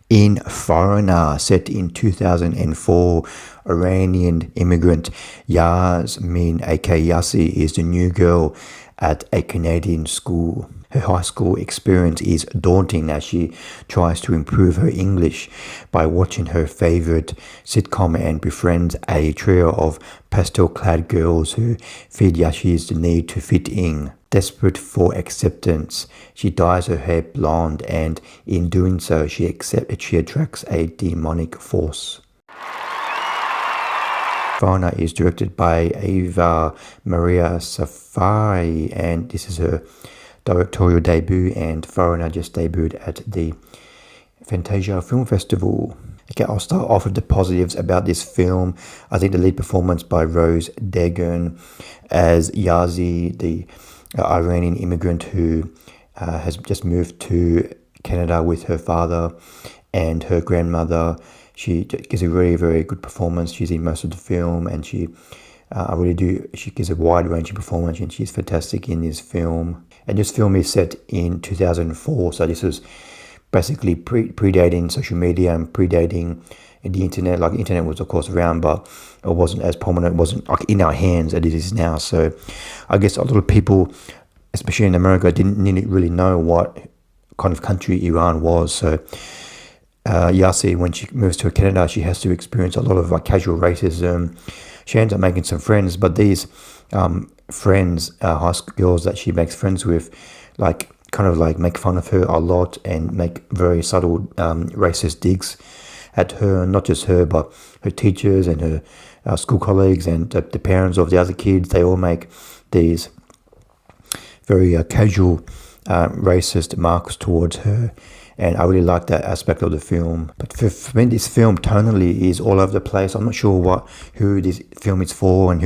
In Foreigner, set in 2004, Iranian immigrant Yasamin, aka Yasi, is the new girl at a Canadian school. Her high school experience is daunting as she tries to improve her English by watching her favorite sitcom and befriends a trio of pastel-clad girls who feed Yashi's the need to fit in. Desperate for acceptance, she dyes her hair blonde, and in doing so, she attracts a demonic force. Foreigner is directed by Ava Maria Safari, and this is her directorial debut, and Foreigner just debuted at the Fantasia Film Festival. Okay, I'll start off with the positives about this film. I think the lead performance by Rose Deghan as Yasi, the Iranian immigrant who has just moved to Canada with her father and her grandmother. She gives a very, very good performance. She's in most of the film, and she gives a wide range of performance, and she's fantastic in this film. And this film is set in 2004, so this was basically predating social media and predating the internet. Like, the internet was of course around, but it wasn't as prominent, it wasn't like in our hands as it is now. So I guess a lot of people, especially in America, didn't really know what kind of country Iran was. So Yasi, when she moves to Canada, she has to experience a lot of casual racism. She ends up making some friends, but these friends, high school girls that she makes friends with, kind of make fun of her a lot and make very subtle racist digs at her. Not just her, but her teachers and her school colleagues and the parents of the other kids. They all make these very casual racist marks towards her, and I really like that aspect of the film. But for me, this film tonally is all over the place. I'm not sure who this film is for and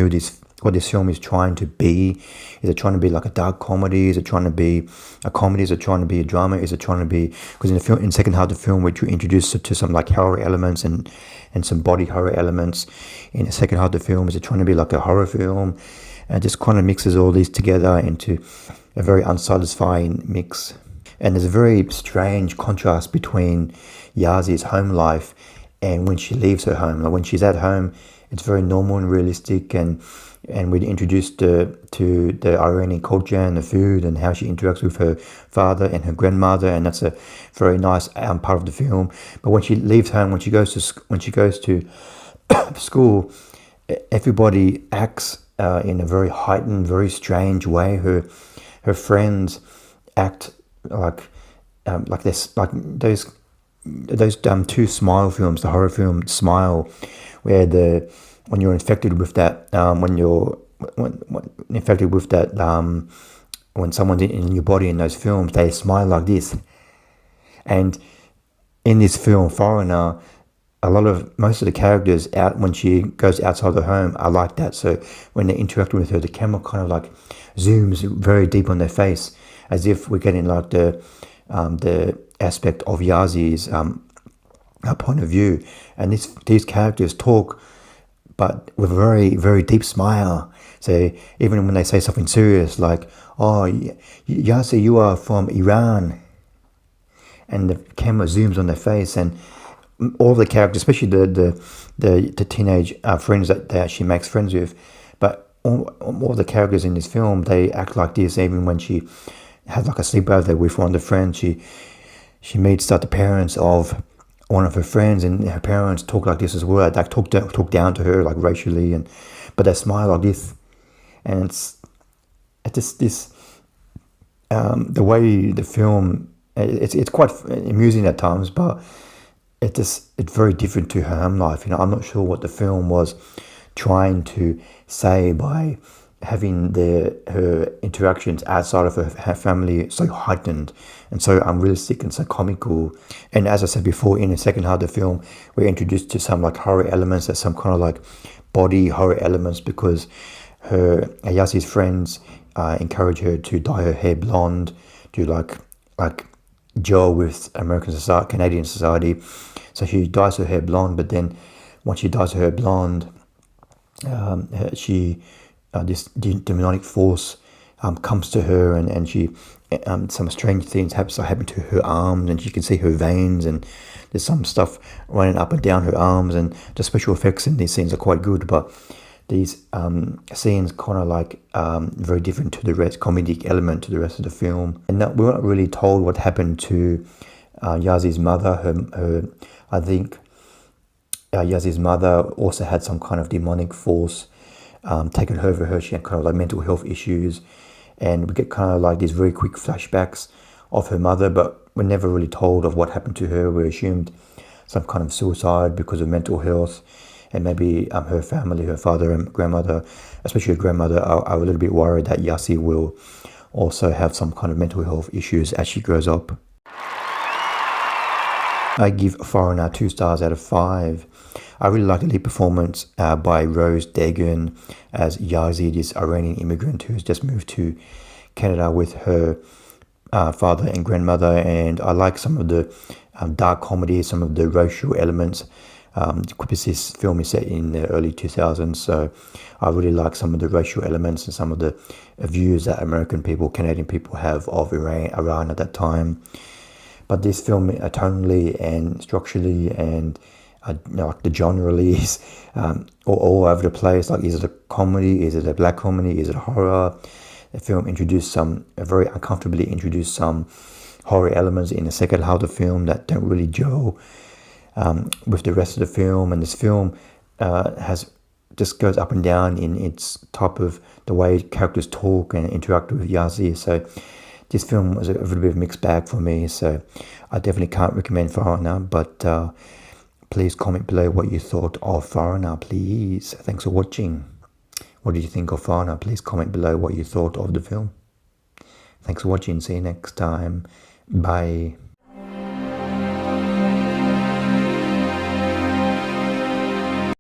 what this film is trying to be. Is it trying to be like a dark comedy? Is it trying to be a comedy? Is it trying to be a drama? Is it trying to be, because in the second half of the film, which we introduced to some horror elements and some body horror elements in the second half of the film, is it trying to be like a horror film? And it just kind of mixes all these together into a very unsatisfying mix. And there's a very strange contrast between Yasi's home life and when she leaves her home. Like, when she's at home, it's very normal and realistic, and we're introduced to the Iranian culture and the food and how she interacts with her father and her grandmother, and that's a very nice part of the film. But when she leaves home, when she goes to school, everybody acts in a very heightened, very strange way. Her friends act like this, like those two Smile films, the horror film Smile, where when you're infected with that, when someone's in your body in those films, they smile like this. And in this film Foreigner, most of the characters when she goes outside the home are like that. So when they're interacting with her, the camera kind of zooms very deep on their face, as if we're getting the aspect of Yasi's point of view. And these characters talk, but with a very, very deep smile. So even when they say something serious, like, "Oh, Yasi, you are from Iran," and the camera zooms on their face, and all the characters, especially the teenage friends that she makes friends with, but all the characters in this film, they act like this. Even when she has a sleepover with one of the friends, she meets the parents of one of her friends, and her parents talk like this as well. They talk down to her racially, but they smile like this, and it's just this the way the film. It's quite amusing at times, but it's very different to her home life. I'm not sure what the film was trying to say by having her interactions outside of her family so heightened and so unrealistic and so comical. And as I said before, in the second half of the film, we're introduced to some horror elements, there's some kind of body horror elements, because Yasi's friends encourage her to dye her hair blonde, to like gel with Canadian society. So she dyes her hair blonde, but then once she dyes her hair blonde, this demonic force comes to her, and she some strange things happen to her arms, and you can see her veins, and there's some stuff running up and down her arms, and the special effects in these scenes are quite good, but these scenes kind of like very different to the rest, comedic element to the rest of the film. And we're not really told what happened to Yazi's mother. I think Yazi's mother also had some kind of demonic force taken over her. She had kind of like mental health issues, and we get kind of like these very quick flashbacks of her mother, but we're never really told of what happened to her. We assumed some kind of suicide because of mental health, and maybe her family, her father and grandmother, especially her grandmother, are a little bit worried that Yasi will also have some kind of mental health issues as she grows up. I give Foreigner 2 stars out of 5. I really like the lead performance by Rose Deghan as Yasi, this Iranian immigrant who's just moved to Canada with her father and grandmother, and I like some of the dark comedy, some of the racial elements. This film is set in the early 2000s, so I really like some of the racial elements and some of the views that American people, Canadian people have of Iran at that time. But this film, tonally and structurally and like the genre is all over the place. Like, is it a comedy? Is it a black comedy? Is it a horror? The film very uncomfortably introduced some horror elements in the second half of the film that don't really gel with the rest of the film. And this film just goes up and down in its type of the way characters talk and interact with Yasi. So this film was a little bit of a mixed bag for me. So I definitely can't recommend Foreigner, but please comment below what you thought of Foreigner, please. Thanks for watching. What did you think of Foreigner? Please comment below what you thought of the film. Thanks for watching. See you next time. Bye.